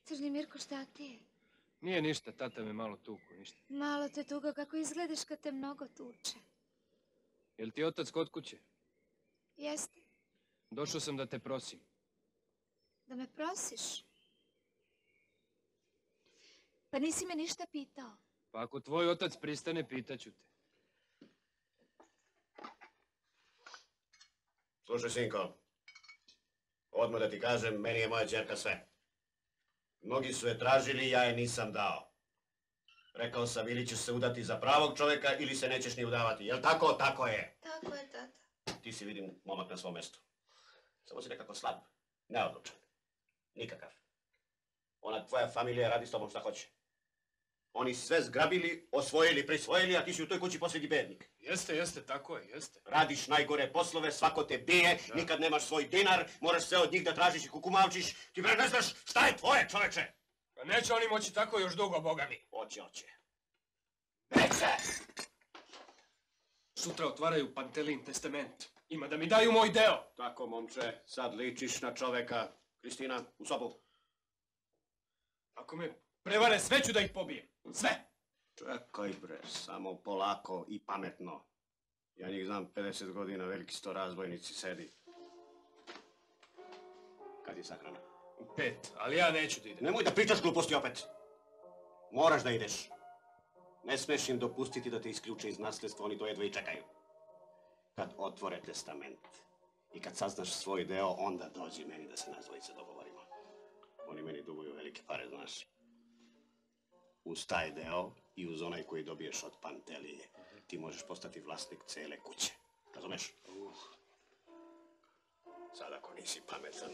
Crni Mirko, šta ti je? Nije ništa, tata me malo tuku, ništa. Malo te tuga, kako izgledaš kad te mnogo tuče. Jel ti otac kod kuće? Jeste. Došao sam da te prosim. Da me prosiš? Pa nisi me ništa pitao. Pa ako tvoj otac pristane, pitaću te. Slušaj, sinko, odmah da ti kažem, meni je moja ćerka sve. Mnogi su je tražili, ja je nisam dao. Rekao sam, ili ćeš se udati za pravog čovjeka, ili se nećeš ni udavati. Jel tako? Tako je. Tako je, tata. Ti si, vidim, momak na svom mjestu. Samo si nekako slab, neodlučan. Nikakav. Ona tvoja familija radi s tobom šta hoće. Oni sve zgrabili, osvojili, prisvojili, a ti si u toj kući posljednji bednik. Jeste, tako je, jeste. Radiš najgore poslove, svako te bije, nikad nemaš svoj dinar, moraš sve od njih da tražiš i kukumavčiš. Ti bre ne znaš šta je tvoje, čoveče! Pa neće oni moći tako još dugo, boga mi. Hoće. Neće! Sutra otvaraju Pantelin testament. Ima da mi daju moj deo. Tako, momče, sad ličiš na čoveka. Kristina, u sobu. Ako me prevare, sve ću da ih pobijem. Sve! Čekaj bre, samo polako i pametno. Ja njih znam 50 godina, veliki sto razbojnici sedi. Kad je sahrana? U 5, ali ja neću da idem. Nemoj da pričaš gluposti opet. Moraš da ideš. Ne smeš im dopustiti da te isključe iz nasljedstva, oni to jedva i čekaju. Kad otvore testament i kad saznaš svoj deo, onda dođi meni da se nas dvojice dogovorimo. Oni meni duguju velike pare, znaš. Uz taj deo i uz onaj koji dobiješ od Pantelije, ti možeš postati vlasnik cele kuće. Razumeš? Sad ako nisi pametan,